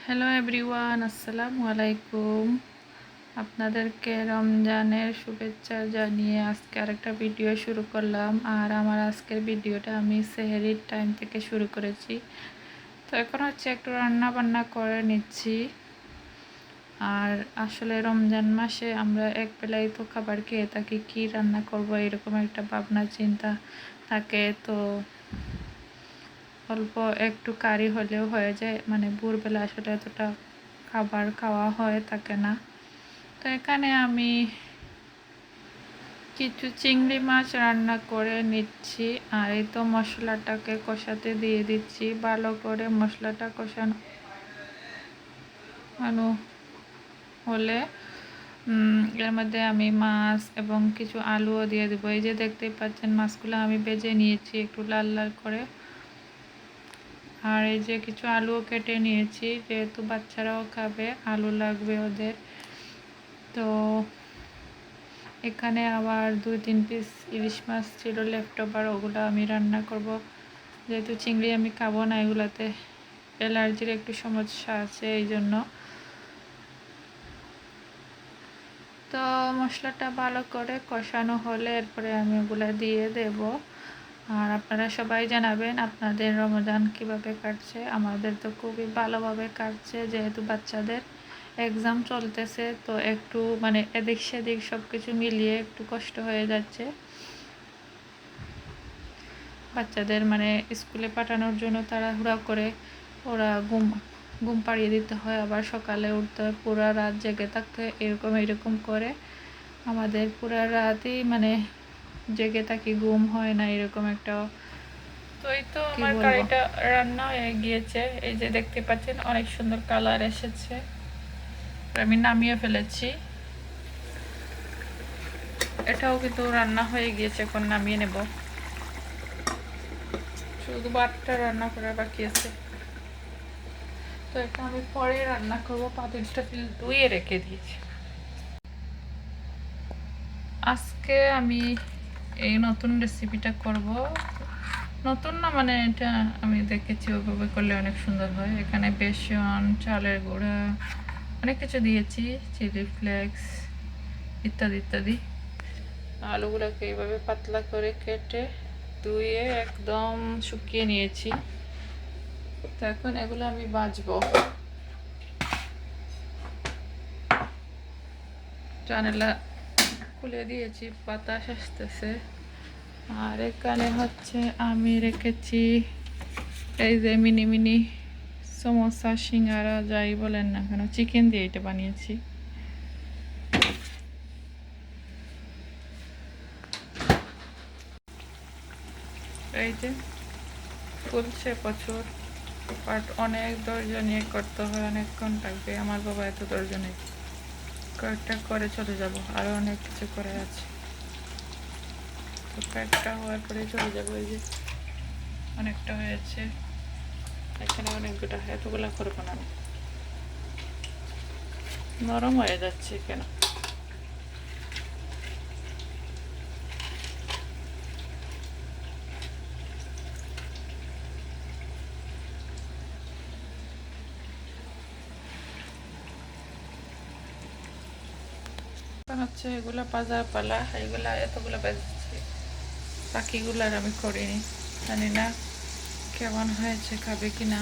Hello everyone, আসসালামু আলাইকুম। আপনাদেরকে রমজানের শুভেচ্ছা জানিয়ে আজকে আরেকটা ভিডিও শুরু করলাম। আর আমার আজকের ভিডিওটা আমি সেহরির টাইম থেকে শুরু করেছি। তো এখন হচ্ছে একটু রান্না বান্না করে নিচ্ছি। আর আসলে রমজান মাসে আমরা এক বেলাই তো খাবার খেয়ে থাকি, কী রান্না করব এরকম একটা ভাবনা চিন্তা থাকে। তো অল্প একটু কারি হলেও হয়ে যায়, মানে ভোরবেলা আসলে এতটা খাবার খাওয়া হয়ে থাকে না। তো এখানে আমি কিছু চিংড়ি মাছ রান্না করে নিচ্ছি। আর এই তো মশলাটাকে কষাতে দিয়ে দিচ্ছি। ভালো করে মশলাটা কষানো হলে এর মধ্যে আমি মাছ এবং কিছু আলুও দিয়ে দেবো। এই যে দেখতেই পাচ্ছেন মাছগুলো আমি ভেজে নিয়েছি একটু লাল লাল করে। আর এই যে কিছু আলুও কেটে নিয়েছি, যেহেতু বাচ্চারাও খাবে, আলু লাগবে ওদের। তো এখানে আবার 2-3 পিস ইলিশ মাছ ছিল লেফট ওভার, ওগুলো আমি রান্না করব। যেহেতু চিংড়ি আমি খাবো না, এগুলাতে অ্যালার্জির একটু সমস্যা আছে, এই জন্য। তো মশলাটা ভালো করে কষানো হলে এরপরে আমি ওগুলো দিয়ে দেব। আর আপনারা সবাই জানাবেন আপনাদের রমজান কিভাবে কাটছে। আমাদের তো খুবই ভালোভাবে কাটছে, যেহেতু বাচ্চাদের এক্সাম চলতেছে, তো একটু মানে এদিক সেদিক সব কিছু মিলিয়ে একটু কষ্ট হয়ে যাচ্ছে। বাচ্চাদের মানে স্কুলে পাঠানোর জন্য তাড়াহুড়া করে ওরা ঘুম পাড়িয়ে দিতে হয়, আবার সকালে উঠতে হয়, পুরো রাত জেগে থাকতে হয়, এরকম করে আমাদের পুরো রাতই মানে জেগে থাকি, ঘুম হয় না, এরকম একটা। তো এই তো আমার কারিটা রান্না হয়ে গিয়েছে, এই যে দেখতে পাচ্ছেন অনেক সুন্দর কালার এসেছে। আমি নামিয়ে ফেলেছি, এটাও কিন্তু রান্না হয়ে গিয়েছে, এখন নামিয়ে নেব। শুধু ভাতটা রান্না করা বাকি আছে। তো এটা আমি পরে রান্না করবো, পাতিলটা ধুয়ে রেখে দিয়েছি। আজকে আমি এই নতুন রেসিপিটা করব। নতুন না, মানে এটা আমি দেখেছি ওইভাবে করলে অনেক সুন্দর হয়। এখানে বেসন, চালের গুঁড়া, অনেক কিছু দিয়েছি, চিলি ফ্লেক্স ইত্যাদি ইত্যাদি। আলুগুলোকে এইভাবে পাতলা করে কেটে ধুয়ে একদম শুকিয়ে নিয়েছি। তো এখন এগুলো আমি ভাজবো। জানালা খুলে দিয়েছি, বাতাস আসতেছে। আর এখানে হচ্ছে আমি রেখেছি এই যে মিনি মিনি সমোসা, সিঙ্গারা, যাই বলেন না কেন, চিকেন দিয়ে এটা বানিয়েছি। এই যে ফুলছে প্রচুর, বাট অনেক ধৈর্য নিয়ে করতে হয়, অনেকক্ষণ লাগবে। আমার বাবা এত ধৈর্য নেই, কয়েকটা করে চলে যাব, আরও অনেক কিছু করে আছে। তো কয়েকটা হওয়ার পরে চলে যাবো। এই যে অনেকটা হয়েছে, এখানে অনেকগুলো, এতগুলো করবো না, নরম হয়ে যাচ্ছে কেন। হচ্ছে এগুলা বাজার পালা, এগুলা এতগুলো বেজেছি, বাকিগুলো আর আমি করিনি। জানি না কেমন হয়েছে, খাবে কিনা।